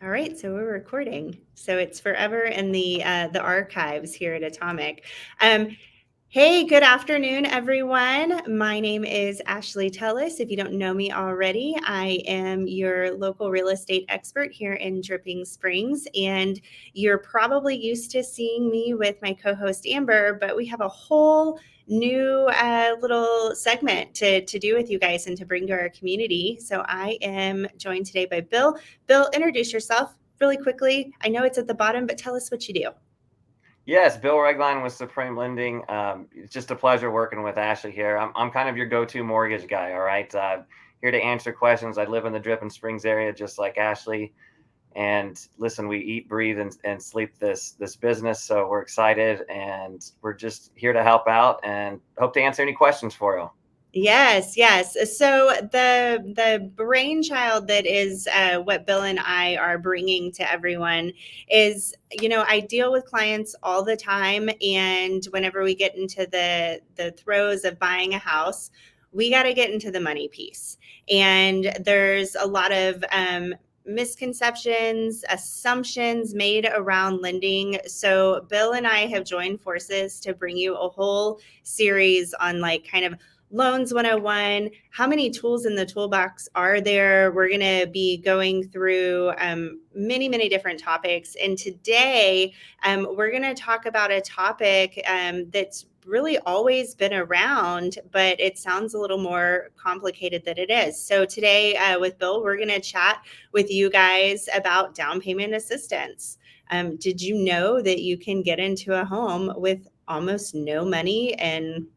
All right, so we're recording. So it's forever in the archives here at Atomic. Um, Hey, good afternoon, everyone. My name is Ashley Tullis. If you don't know me already, I am your local real estate expert here in Dripping Springs. And you're probably used to seeing me with my co host Amber, but we have a whole new little segment to do with you guys and to bring to our community. So I am joined today by Bill. Bill, introduce yourself really quickly. I know it's at the bottom, but tell us what you do. Yes, Bill.Roegelein with Supreme Lending. It's just a pleasure working with Ashley here. I'm kind of your go-to mortgage guy, all right? Here to answer questions. I live in the Dripping Springs area just like Ashley. And listen, we eat, breathe, and sleep this business. So we're excited and we're just here to help out and hope to answer any questions for you. Yes, yes. So the brainchild that is what Bill and I are bringing to everyone is, I deal with clients all the time, and whenever we get into the throes of buying a house, we got to get into the money piece, and there's a lot of misconceptions, assumptions made around lending. So Bill and I have joined forces to bring you a whole series on like kind of Loans 101. How many tools in the toolbox are there? We're going to be going through many, many different topics. And today, we're going to talk about a topic that's really always been around, but it sounds a little more complicated than it is. So today, with Bill, we're going to chat with you guys about down payment assistance. Did you know that you can get into a home with almost no money and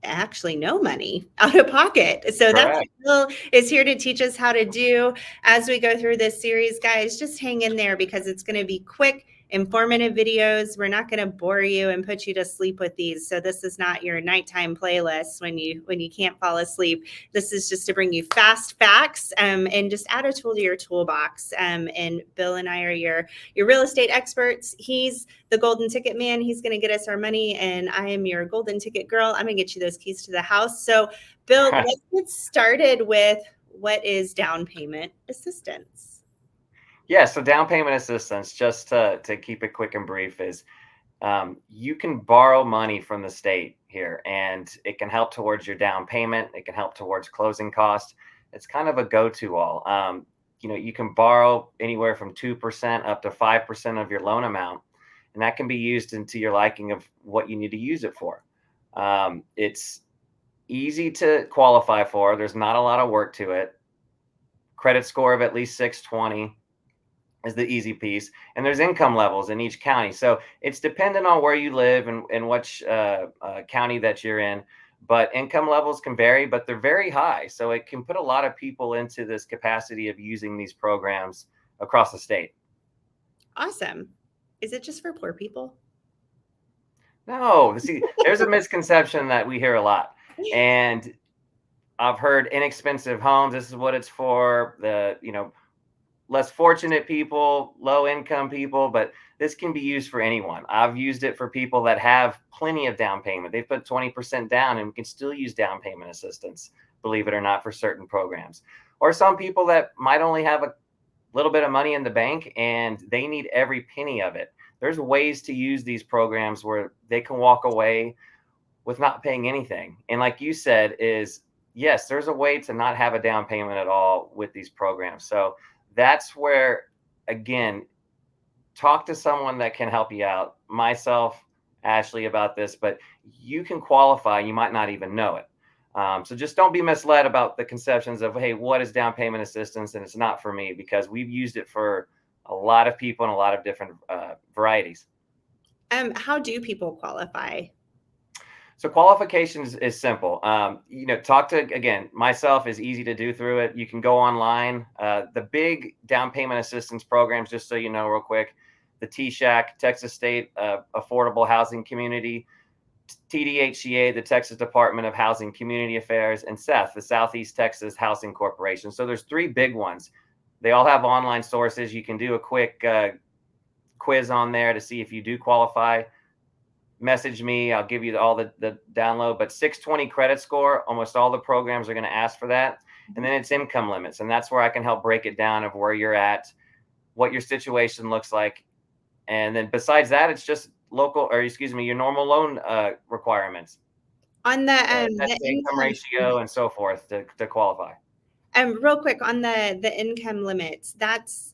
actually no money out of pocket? So that's Correct. what Bill is here to teach us how to do as we go through this series. Guys, just hang in there because it's going to be quick, informative videos. We're not going to bore you and put you to sleep with these. So this is not your nighttime playlist when you can't fall asleep. This is just to bring you fast facts and just add a tool to your toolbox. And Bill and I are your real estate experts. He's the golden ticket man. He's going to get us our money, and I am your golden ticket girl. I'm going to get you those keys to the house. So, Bill, let's get started with what is down payment assistance. Yeah, so down payment assistance, just to keep it quick and brief, is you can borrow money from the state here, and it can help towards your down payment. It can help towards closing costs. It's kind of a go-to all. You can borrow anywhere from 2% up to 5% of your loan amount, and that can be used into your liking of what you need to use it for. It's easy to qualify for. There's not a lot of work to it. Credit score of at least 620 is the easy piece. And there's income levels in each county. So it's dependent on where you live and which county that you're in. But income levels can vary, but they're very high. So it can put a lot of people into this capacity of using these programs across the state. Awesome. Is it just for poor people? No, see, there's a misconception that we hear a lot. And I've heard inexpensive homes, this is what it's for. Less fortunate people, low income people, but this can be used for anyone. I've used it for people that have plenty of down payment. They put 20% down and we can still use down payment assistance, believe it or not, for certain programs. Or some people that might only have a little bit of money in the bank and they need every penny of it. There's ways to use these programs where they can walk away with not paying anything. And like you said, is yes, there's a way to not have a down payment at all with these programs. So that's where, again, talk to someone that can help you out. Myself, Ashley, about this, but you can qualify. You might not even know it. So just don't be misled about the conceptions of, hey, what is down payment assistance? And it's not for me, because we've used it for a lot of people in a lot of different varieties. How do people qualify? So qualifications is simple. Talk to, again, myself is easy to do through it. You can go online. The big down payment assistance programs, just so you know, real quick, the TSHAC, Texas State Affordable Housing Community, TDHCA, the Texas Department of Housing Community Affairs, and SETH, the Southeast Texas Housing Corporation. So there's three big ones. They all have online sources. You can do a quick quiz on there to see if you do qualify. Message me. I'll give you all the download. But 620 credit score, almost all the programs are going to ask for that. And then it's income limits. And that's where I can help break it down of where you're at. what your situation looks like. And then besides that, it's just your normal loan requirements, On debt the to income income ratio and so forth to qualify. real quick on the income limits, that's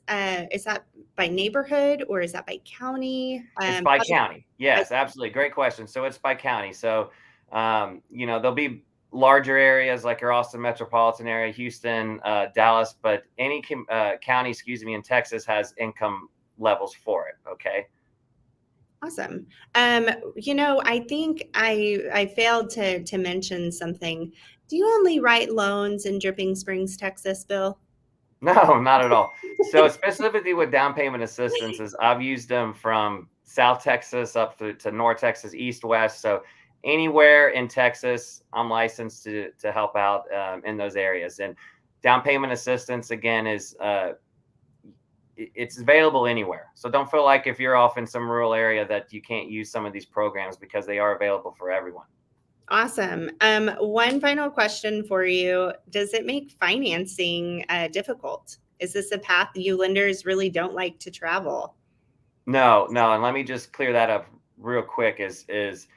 is that by neighborhood or is that by county? It's by How county. Yes, absolutely. Great question. So it's by county. So, there'll be larger areas like your Austin metropolitan area, Houston, Dallas, but any county, in Texas has income levels for it. Okay. Awesome. I think I failed to mention something. Do you only write loans in Dripping Springs, Texas, Bill? No, not at all. So specifically with down payment assistances, I've used them from South Texas up to North Texas, East, West. So anywhere in Texas, I'm licensed to help out in those areas. And down payment assistance again is it's available anywhere. So don't feel like if you're off in some rural area that you can't use some of these programs, because they are available for everyone. Awesome. One final question for you. Does it make financing difficult? Is this a path you lenders really don't like to travel? No, no, and let me just clear that up real quick. Is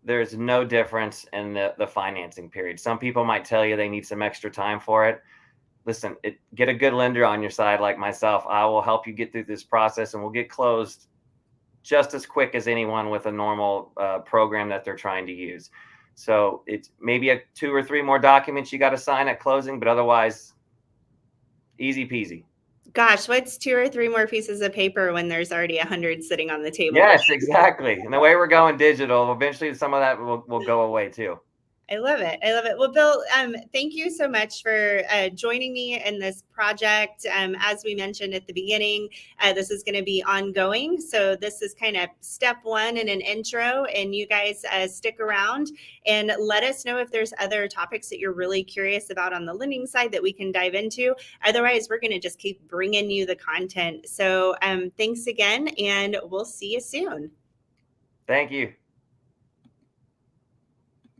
there's no difference in the financing period. Some people might tell you they need some extra time for it. Listen, get a good lender on your side like myself. I will help you get through this process, and we'll get closed just as quick as anyone with a normal program that they're trying to use. So it's maybe 2 or 3 more documents you got to sign at closing, but otherwise, easy peasy. Gosh, what's 2 or 3 more pieces of paper when there's already 100 sitting on the table? Yes, exactly. And the way we're going digital, eventually some of that will go away too. I love it. I love it. Well, Bill, thank you so much for joining me in this project. As we mentioned at the beginning, this is going to be ongoing. So this is kind of step 1 in an intro, and you guys stick around and let us know if there's other topics that you're really curious about on the lending side that we can dive into. Otherwise, we're going to just keep bringing you the content. So thanks again, and we'll see you soon. Thank you.